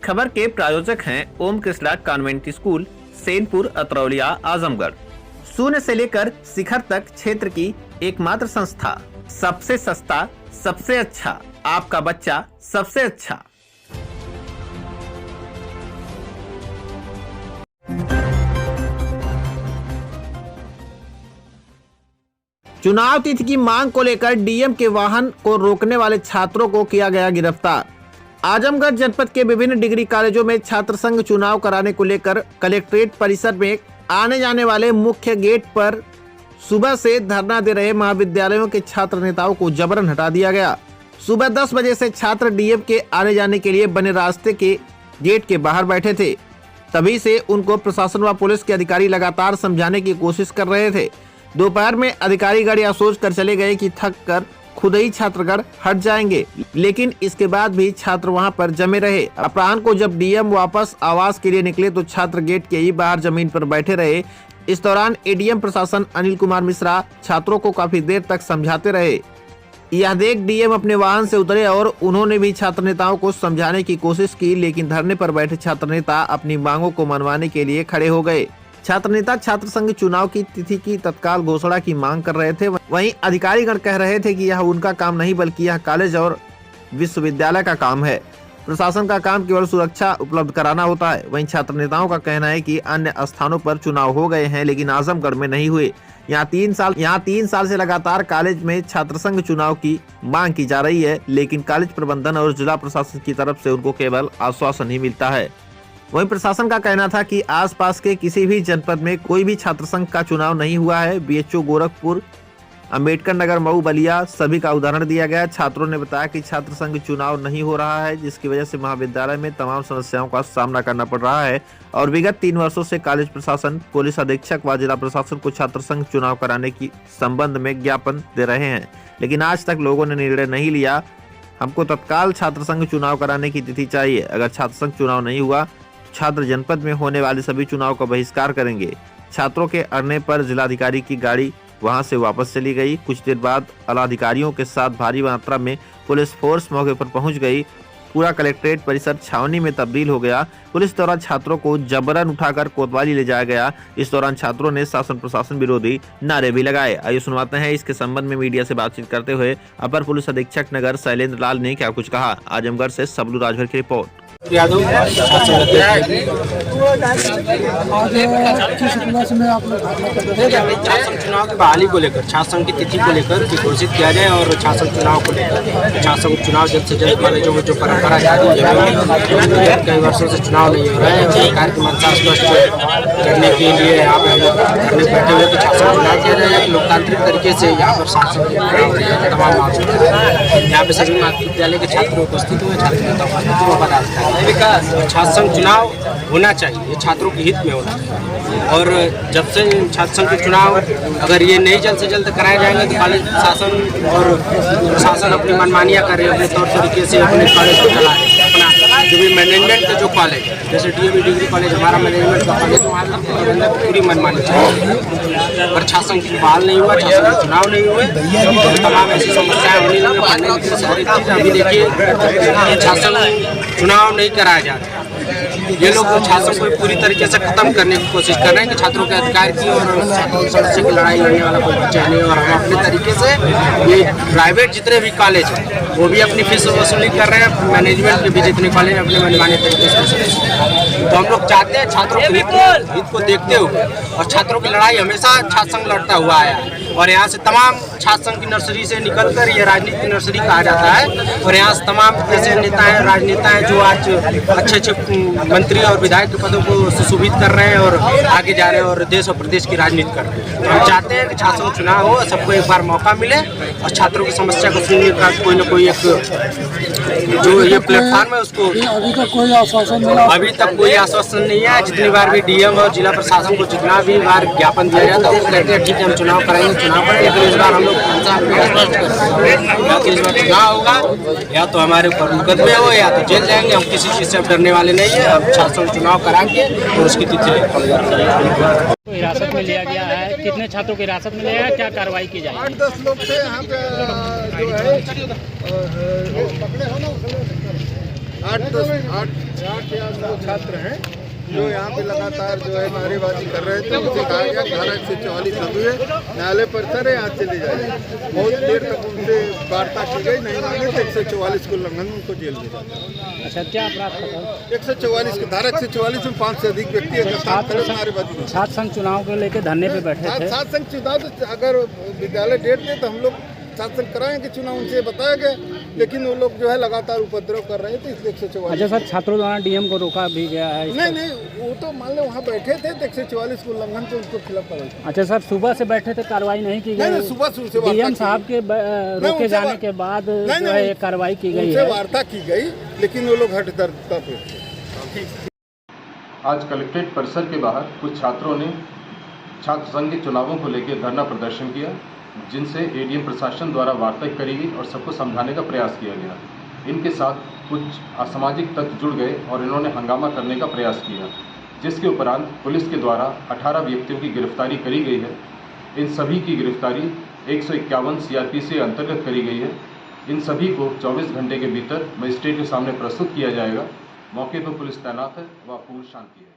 खबर के प्रायोजक हैं ओम कृष्णा कॉन्वेंट स्कूल, सेनपुर, अतरौलिया, आजमगढ़। शून्य से लेकर शिखर तक क्षेत्र की एकमात्र संस्था, सबसे सस्ता, सबसे अच्छा, आपका बच्चा सबसे अच्छा। चुनाव तिथि की मांग को लेकर डीएम के वाहन को रोकने वाले छात्रों को किया गया गिरफ्तार। आजमगढ़ जनपद के विभिन्न डिग्री कॉलेजों में छात्र संघ चुनाव कराने को लेकर कलेक्ट्रेट परिसर में आने जाने वाले मुख्य गेट पर सुबह से धरना दे रहे महाविद्यालयों के छात्र नेताओं को जबरन हटा दिया गया। सुबह 10 बजे से छात्र डीएम के आने जाने के लिए बने रास्ते के गेट के बाहर बैठे थे। तभी से उनको प्रशासन व पुलिस के अधिकारी लगातार समझाने की कोशिश कर रहे थे। दोपहर में अधिकारीगण यह सोच कर चले गए कि थक कर खुद ही छात्रगण हट जाएंगे, लेकिन इसके बाद भी छात्र वहां पर जमे रहे। अपराह्न को जब डीएम वापस आवास के लिए निकले तो छात्र गेट के ही बाहर जमीन पर बैठे रहे। इस दौरान एडीएम प्रशासन अनिल कुमार मिश्रा छात्रों को काफी देर तक समझाते रहे। यह देख डीएम अपने वाहन से उतरे और उन्होंने भी छात्र नेताओं को समझाने की कोशिश की, लेकिन धरने पर बैठे छात्र नेता अपनी मांगों को मनवाने के लिए खड़े हो गए। छात्र नेता छात्र संघ चुनाव की तिथि की तत्काल घोषणा की मांग कर रहे थे। वहीं अधिकारीगण कह रहे थे कि यह उनका काम नहीं बल्कि यह कॉलेज और विश्वविद्यालय का काम है। प्रशासन का काम केवल सुरक्षा उपलब्ध कराना होता है। वहीं छात्र नेताओं का कहना है कि अन्य स्थानों पर चुनाव हो गए हैं, लेकिन आजमगढ़ में नहीं हुए। यहाँ 3 साल से लगातार कॉलेज में छात्र संघ चुनाव की मांग की जा रही है, लेकिन कॉलेज प्रबंधन और जिला प्रशासन की तरफ से उनको केवल आश्वासन ही मिलता है। वहीं प्रशासन का कहना था कि आसपास के किसी भी जनपद में कोई भी छात्र संघ का चुनाव नहीं हुआ है। बीएचओ गोरखपुर, अंबेडकर नगर, मऊ, बलिया सभी का उदाहरण दिया गया। छात्रों ने बताया कि छात्र संघ चुनाव नहीं हो रहा है, जिसकी वजह से महाविद्यालय में तमाम समस्याओं का सामना करना पड़ रहा है और विगत 3 वर्षों से कॉलेज प्रशासन, पुलिस अधीक्षक व जिला प्रशासन को छात्र संघ चुनाव कराने की संबंध में ज्ञापन दे रहे हैं, लेकिन आज तक लोगों ने निर्णय नहीं लिया। हमको तत्काल छात्र संघ चुनाव कराने की तिथि चाहिए। अगर छात्र संघ चुनाव नहीं हुआ, छात्र जनपद में होने वाले सभी चुनाव का बहिष्कार करेंगे। छात्रों के अड़ने पर जिलाधिकारी की गाड़ी वहां से वापस चली गई। कुछ देर बाद आला अधिकारियों के साथ भारी मात्रा में पुलिस फोर्स मौके पर पहुंच गई। पूरा कलेक्ट्रेट परिसर छावनी में तब्दील हो गया। पुलिस द्वारा छात्रों को जबरन उठाकर कोतवाली ले जाया गया। इस दौरान छात्रों ने शासन प्रशासन विरोधी नारे भी लगाए। आइए सुनवाते हैं इसके संबंध में मीडिया से बातचीत करते हुए अपर पुलिस अधीक्षक नगर शैलेंद्र लाल ने क्या कुछ कहा। आजमगढ़ से सबलू राजभर की रिपोर्ट। यादव छात्र चुनाव की बहाली को लेकर, छात्र संघ की तिथि को लेकर घोषित किया जाए और छात्र संघ चुनाव को लेकर छात्र संघ चुनाव जल्द से जल्द कॉलेजों में जो परंपरा जारी है, कई वर्षों से चुनाव नहीं हो रहा है। सरकार की मंशा स्पष्ट करने के लिए यहाँ पे हम लोग बैठे हुए कि छात्र संघ चुनाव किया जाए लोकतांत्रिक तरीके से। यहाँ पर शासन तमाम यहाँ पे सभी महाविद्यालय के छात्र उपस्थित हुए, छात्र नेता उपस्थित हुए, पदाधिकारी छात्र संघ चुनाव होना चाहिए, ये छात्रों के हित में होना चाहिए। और जब से छात्र संघ के चुनाव अगर ये नहीं जल्द से जल्द कराए जाएंगे तो कॉलेज शासन और प्रशासन अपनी मनमानियाँ कर रहे हैं, अपने तौर तरीके से अपने कॉलेज को चला रहे हैं। अपना जो भी मैनेजमेंट का जो कॉलेज जैसे डीएवी डिग्री कॉलेज हमारा मैनेजमेंट का कॉलेज, वहाँ प्रबंधक पूरी मनमानी चाहिए। पर छात्र संघ की बहाल नहीं हुआ, छात्र संघ चुनाव नहीं हुए, तमाम ऐसी समस्याएं होने लगी। पढ़ने की सारी चीज़ अभी देखिए, छात्र संघ चुनाव नहीं कराया जा रहा। ये लोग छात्रों को पूरी तरीके से खत्म करने की कोशिश कर रहे हैं कि छात्रों के अधिकार की और छात्रों की समस्या की लड़ाई लड़ने वाला कोई बच्चा नहीं। और हम अपने तरीके से ये प्राइवेट जितने भी कॉलेज हैं वो भी अपनी फीस वसूली कर रहे हैं, मैनेजमेंट के भी जितने कॉलेज अपने मनमाने तरीके से। तो हम लोग चाहते हैं छात्रों के हित को देखते हुए, और छात्रों की लड़ाई हमेशा छात्र संघ लड़ता हुआ आया है। और यहाँ से तमाम छात्र संघ की नर्सरी से निकलकर ये राजनीति की नर्सरी कहा जाता है। और यहाँ से तमाम ऐसे नेता हैं, राजनेता हैं जो आज अच्छे मंत्री और विधायक के पदों को सुशोभित कर रहे हैं और आगे जा रहे हैं और देश और प्रदेश की राजनीति कर रहे हैं। हम चाहते हैं कि छात्र संघ चुनाव हो, सबको एक बार मौका मिले और छात्रों की समस्या को सुनने का कोई न कोई एक जो ये प्लेटफॉर्म है उसको। अभी तक कोई आश्वासन नहीं है। जितनी बार भी डीएम और जिला प्रशासन को जितना भी बार ज्ञापन दिया जाता है वो कहते हैं ठीक है हम चुनाव कराएंगे, चुनाव करेंगे। लेकिन इस बार हम लोग इस बार चुनाव होगा या तो हमारे ऊपर मुकदमे हो या तो जेल जाएंगे। हम किसी चीज़ से डरने वाले नहीं है। हम छात्र संघ चुनाव कराएंगे और उसकी तिथि हिरासत में लिया गया है। कितने छात्रों की हिरासत में लिया गया, क्या कार्रवाई की जाएगी? 8-10 लोग थे यहाँ पे जो है पकड़े हो ना, 8 या 9 छात्र हैं जो यहाँ पे लगातार जो है नारेबाजी कर रहे थे। उनसे कहा गया कि धारा 144 लगी है, न्यायालय परिसर है, यहाँ चले जाइए। बहुत देर तक उनसे वार्ता की गई, नहीं माने तो 144 को उल्लंघन उनको जेल में जाता। अच्छा, क्या अपराध था? 144 की धारा 144 में 5 से अधिक व्यक्ति नारेबाजी। छात्र संघ चुनाव को लेकर धरने पे बैठे थे। छात्र संघ चुनाव तो अगर विद्यालय डेट दे तो हम लोग छात्र संघ कराएंगे चुनाव, उनसे बताया गया, लेकिन वो लोग जो है लगातार उपद्रव कर रहे थे, इसलिए 144। अच्छा सर, छात्रों द्वारा डीएम को रोका भी गया है? नहीं, वो तो मान लो वहाँ बैठे थे तो 144 को उल्लंघन तो उनको खिलाफ करा। अच्छा सर, सुबह से बैठे थे, कार्रवाई नहीं की गई? नहीं, सुबह से डीएम साहब के रोके जाने के बाद जो है कार्रवाई की गई है, वार्ता की गई, लेकिन वो लोग हठधर्मिता पे थे। आज कलेक्ट्रेट परिसर के बाहर कुछ छात्रों ने छात्र संघ के चुनावों को लेकर धरना प्रदर्शन किया, जिनसे एडीएम प्रशासन द्वारा वार्ता करी गई और सबको समझाने का प्रयास किया गया। इनके साथ कुछ असामाजिक तत्व जुड़ गए और इन्होंने हंगामा करने का प्रयास किया, जिसके उपरांत पुलिस के द्वारा 18 व्यक्तियों की गिरफ्तारी करी गई है। इन सभी की गिरफ्तारी 151 CRPC के अंतर्गत करी गई है। इन सभी को 24 घंटे के भीतर मजिस्ट्रेट के सामने प्रस्तुत किया जाएगा। मौके पर पुलिस तैनात है व पूर्ण शांति है।